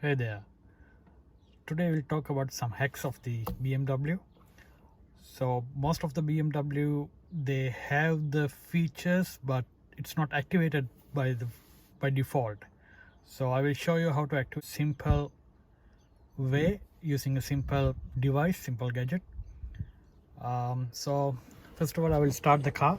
Hey there. Today we'll talk about some hacks of the BMW. So most of the BMW, they have the features, but it's not activated by default. So I will show you how to activate simple way using a simple device, simple gadget. So first of all, I will start the car.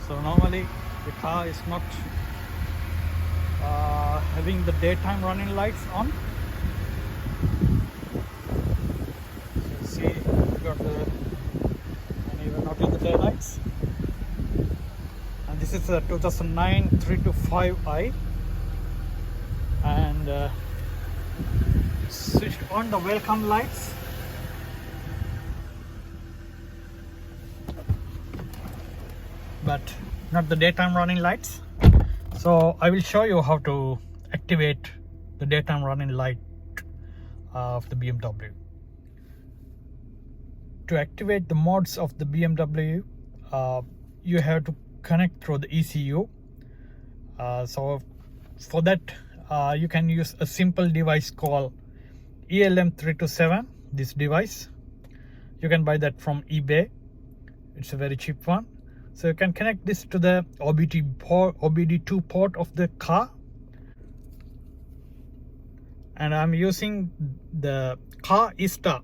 So normally the car is not having the daytime running lights on. So see, we got the, and even not in the taillights. And this is a 2009 325i, and switched on the welcome lights. But not the daytime running lights. So I will show you how to activate the daytime running light of the BMW. To activate the modes of the BMW, you have to connect through the ECU. So for that, you can use a simple device called ELM327. This device, you can buy that from eBay. It's a very cheap one. So you can connect this to the OBD2 port of the car. And I'm using the Carista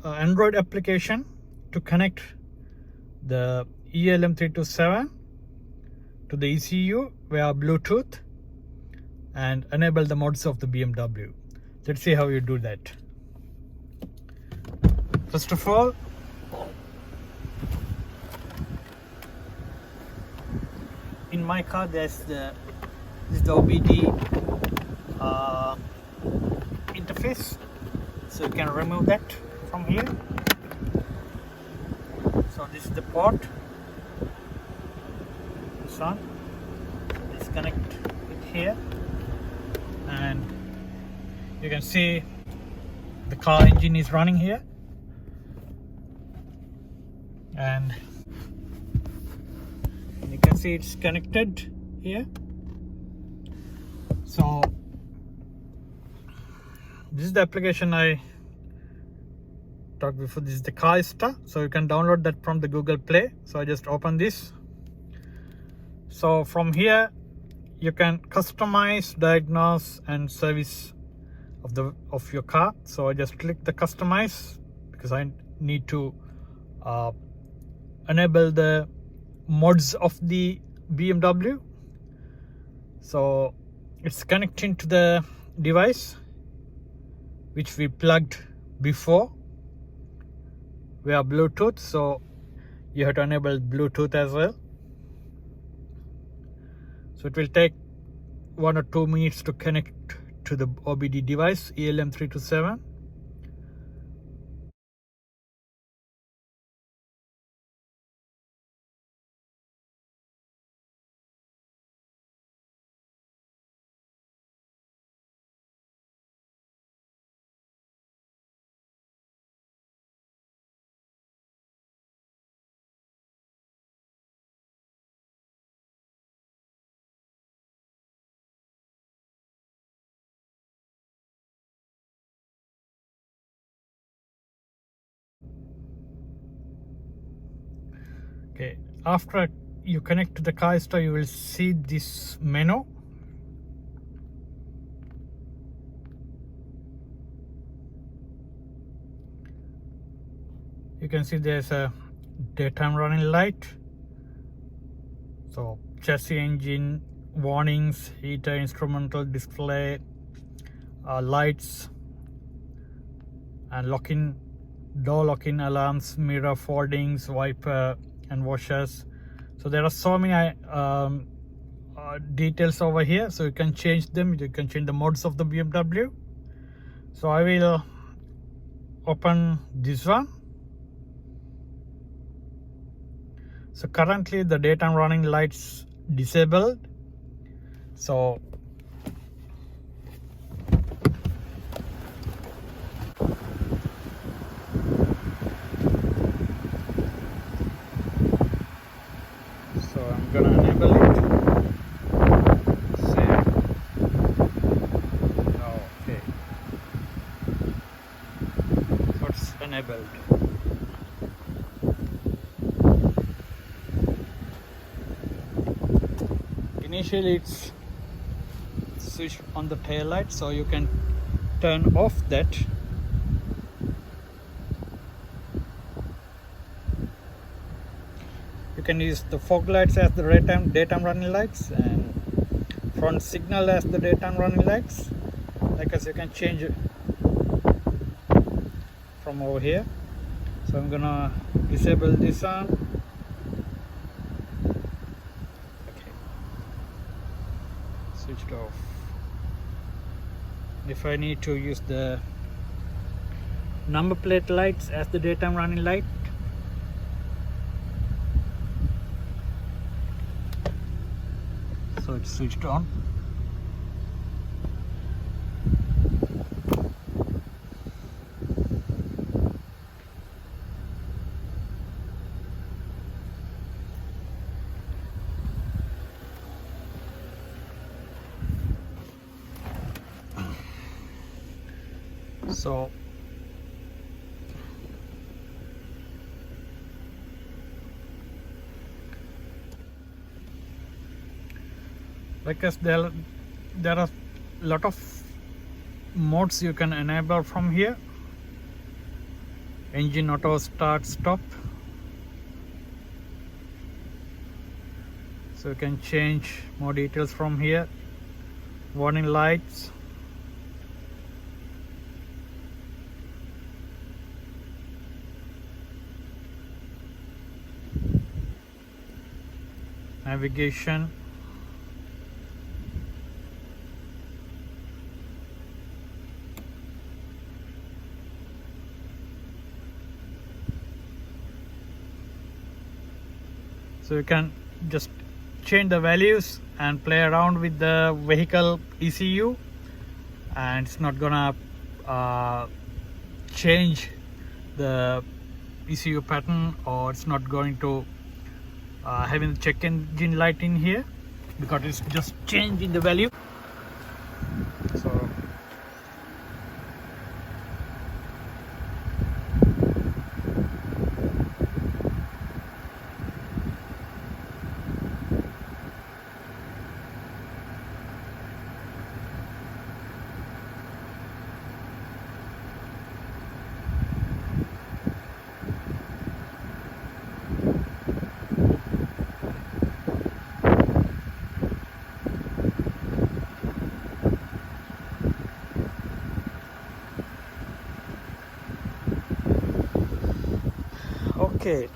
Android application to connect the ELM327 to the ECU via Bluetooth and enable the modes of the BMW. Let's see how you do that. First of all, in my car this is the OBD interface, so you can remove that from here. So this is the port, this one, disconnect it here, and you can see the car engine is running here, and you can see it's connected here. So this is the application I talked before. This is the Carista, so you can download that from the Google Play. So I just open this. So from here you can customize, diagnose and service of your car. So I just click the customize because I need to enable the modes of the BMW. So it's connecting to the device which we plugged before via Bluetooth, so you have to enable Bluetooth as well. So it will take 1 or 2 minutes to connect to the OBD device ELM327. Okay, after you connect to the Carista, you will see this menu. You can see there's a daytime running light, so chassis, engine, warnings, heater, instrumental display, lights, and door lock-in alarms, mirror foldings, wiper and washers. So there are so many details over here, so you can change them. You can change the modes of the BMW. So I will open this one. So currently the daytime running lights disabled, so gonna enable it. Save. Okay. So it's enabled. Initially it's switched on the tail light, so you can turn off that. You can use the fog lights as the daytime running lights, and front signal as the daytime running lights. Like as you can change it from over here. So I'm gonna disable this on. Okay, switched off. If I need to use the number plate lights as the daytime running light, so it's switched on. So because there are a lot of modes you can enable from here. Engine auto start stop, so you can change more details from here. Warning lights, navigation, so you can just change the values and play around with the vehicle ECU, and it's not gonna change the ECU pattern, or it's not going to having the check engine light in here, because it's just changing the value. So okay,